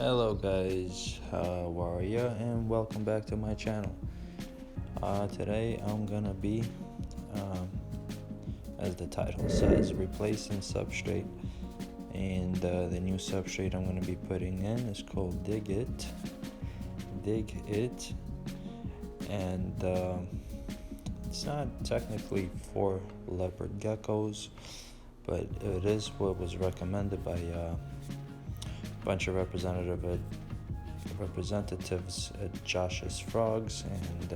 Hello guys, how are ya? And welcome back to my channel. Today I'm gonna be, um, as the title says, replacing substrate. And the new substrate I'm gonna be putting in is called Dig It. And it's not technically for leopard geckos, but it is what was recommended by a bunch of representatives at Josh's Frogs, and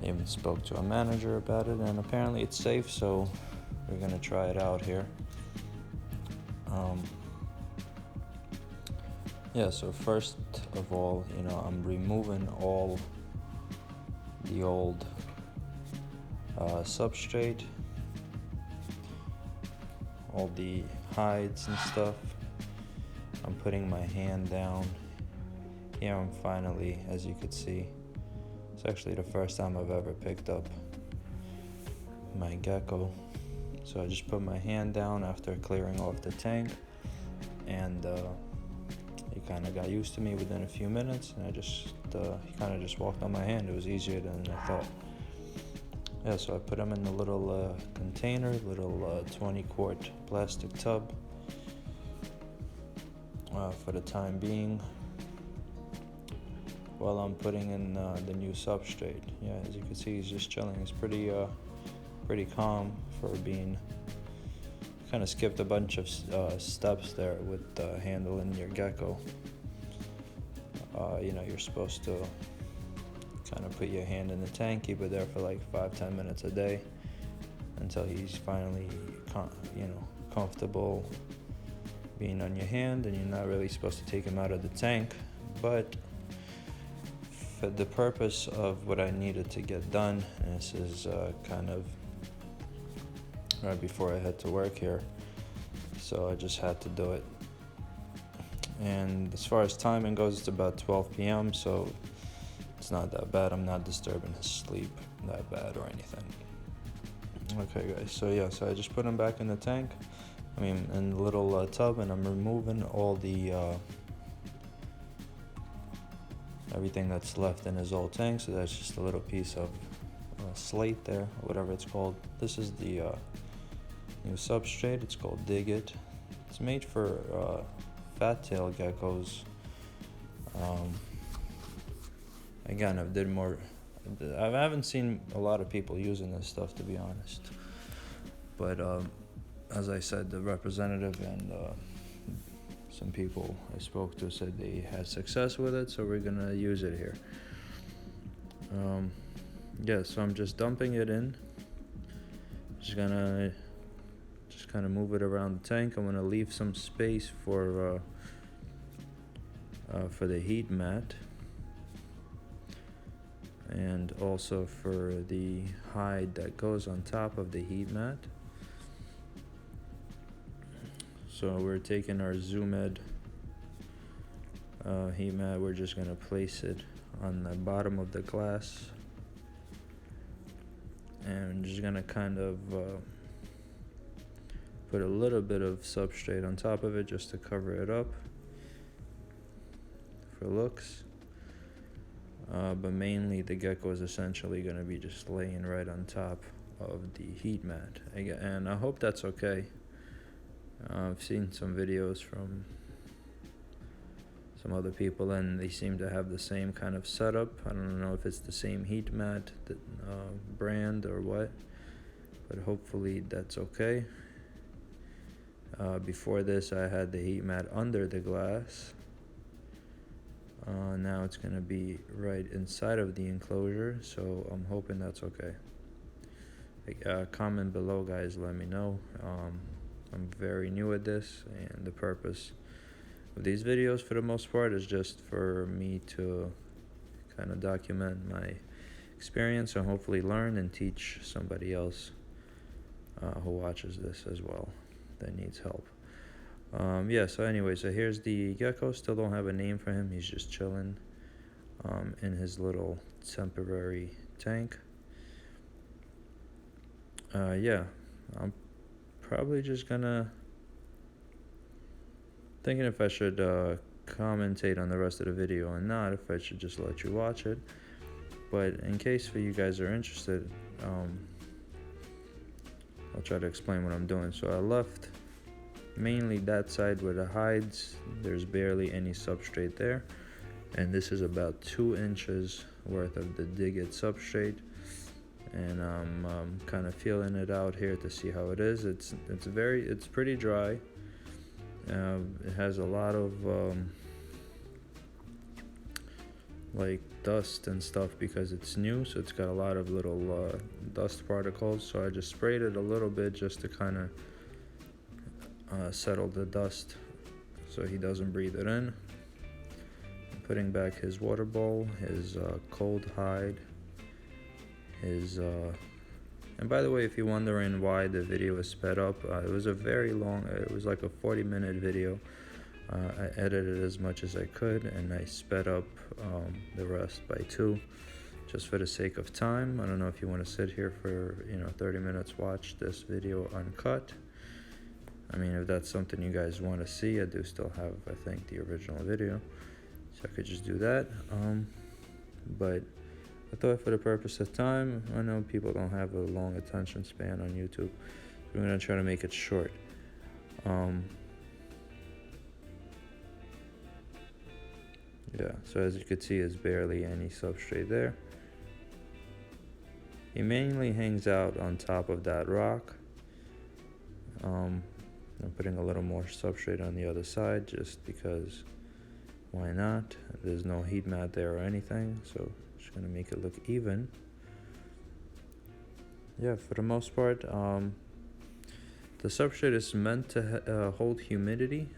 I even spoke to a manager about it, and apparently it's safe, so we're gonna try it out here. So first of all, I'm removing all the old substrate, all the hides and stuff. I'm putting my hand down. Here I'm finally, as you could see, it's actually the first time I've ever picked up my gecko. So I just put my hand down after clearing off the tank, and he kind of got used to me within a few minutes, and he kind of just walked on my hand. It was easier than I thought. So I put him in a little container, little 20-quart plastic tub for the time being, while I'm putting in the new substrate. As you can see, he's just chilling. He's pretty calm for being. Kind of skipped a bunch of steps there with handling your gecko. You're supposed to kind of put your hand in the tank, keep it there for like 5-10 minutes a day until he's finally comfortable being on your hand, and you're not really supposed to take him out of the tank. But for the purpose of what I needed to get done, and this is kind of right before I head to work here, so I just had to do it. And as far as timing goes, it's about 12 p.m., so it's not that bad. I'm not disturbing his sleep that bad or anything. Okay guys, so I just put him back in the tank, in the little tub, and I'm removing all the everything that's left in his old tank. So that's just a little piece of slate there, or whatever it's called. This is the new substrate. It's called Dig It. It's made for fat tail geckos. Again, I haven't seen a lot of people using this stuff, to be honest, but as I said, the representative and some people I spoke to said they had success with it, so we're gonna use it here. So I'm just dumping it in. Just gonna kind of move it around the tank. I'm gonna leave some space for the heat mat, and also for the hide that goes on top of the heat mat. So we're taking our Zoomed heat mat. We're just gonna place it on the bottom of the glass, and just gonna kind of put a little bit of substrate on top of it just to cover it up for looks. But mainly the gecko is essentially going to be just laying right on top of the heat mat. And I hope that's okay. I've seen some videos from some other people, and they seem to have the same kind of setup. I don't know if it's the same heat mat brand or what, but hopefully that's okay. Before this, I had the heat mat under the glass. Now it's going to be right inside of the enclosure, so I'm hoping that's okay. Comment below, guys, let me know. I'm very new at this, and the purpose of these videos for the most part is just for me to kind of document my experience and hopefully learn and teach somebody else who watches this as well that needs help. So here's the gecko. Still don't have a name for him. He's just chilling in his little temporary tank. I'm probably just gonna thinking if I should commentate on the rest of the video or not, if I should just let you watch it. But in case for you guys are interested, I'll try to explain what I'm doing. So I left mainly that side where the hides, there's barely any substrate there, and this is about 2 inches worth of the Dig It substrate, and I'm kind of feeling it out here to see how it is. It's pretty dry. It has a lot of like dust and stuff because it's new, so it's got a lot of little dust particles. So I just sprayed it a little bit just to kind of settle the dust so he doesn't breathe it in. I'm putting back his water bowl, his cold hide, his and by the way, if you're wondering why the video is sped up, it was a very long, it was like a 40-minute video. I edited as much as I could, and I sped up the rest by 2 just for the sake of time. I don't know if you want to sit here for 30 minutes, watch this video uncut. I mean, if that's something you guys want to see, I do still have, I think, the original video, so I could just do that. But I thought for the purpose of time, I know people don't have a long attention span on YouTube, so we're going to try to make it short. Yeah, so as you can see, there's barely any substrate there. He mainly hangs out on top of that rock. I'm putting a little more substrate on the other side just because why not? There's no heat mat there or anything, so just gonna make it look even. Yeah, for the most part, the substrate is meant to hold humidity.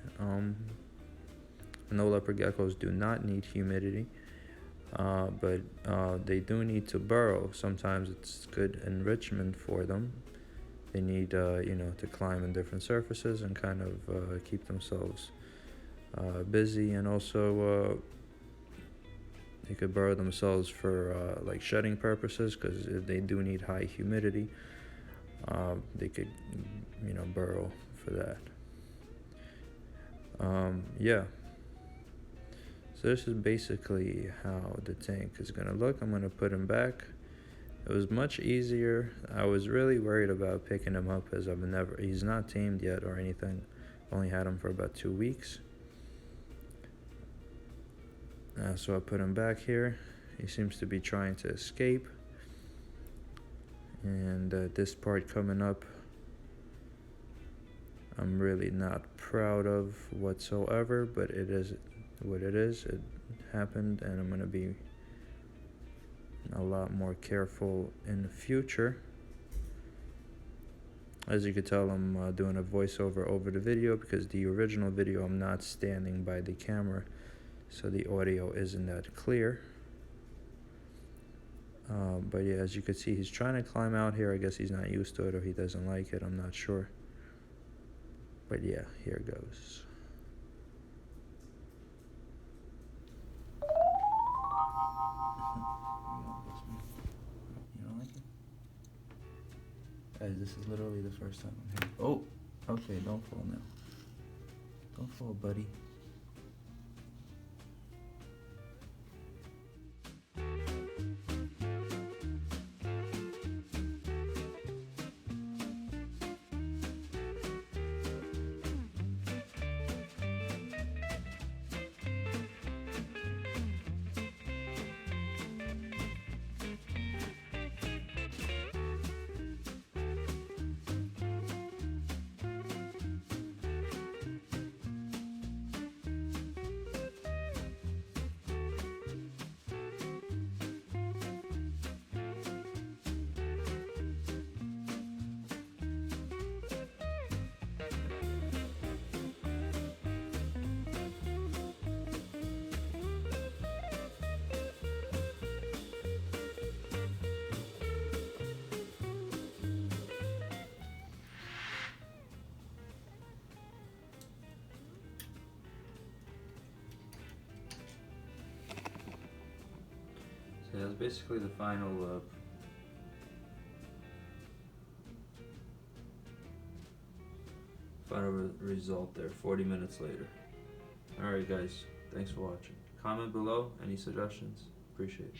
No, leopard geckos do not need humidity, but they do need to burrow. Sometimes it's good enrichment for them. They need, to climb in different surfaces and kind of keep themselves busy, and also they could burrow themselves for like shedding purposes, because if they do need high humidity, they could, burrow for that. Yeah. So this is basically how the tank is gonna look. I'm gonna put him back. It was much easier. I was really worried about picking him up, as he's not tamed yet or anything. Only had him for about 2 weeks. So I put him back here. He seems to be trying to escape. And this part coming up, I'm really not proud of whatsoever, but it is what it is. It happened, and I'm going to be a lot more careful in the future. As you can tell, I'm doing a voiceover over the video, because the original video I'm not standing by the camera, so the audio isn't that clear. But yeah, as you can see, he's trying to climb out here. I guess he's not used to it, or he doesn't like it, I'm not sure. But yeah, here goes. Guys, this is literally the first time I'm here. Oh, okay, don't fall now. Don't fall, buddy. So that's basically the final result there, 40 minutes later. Alright guys, Thanks for watching. Comment below any suggestions. Appreciate it.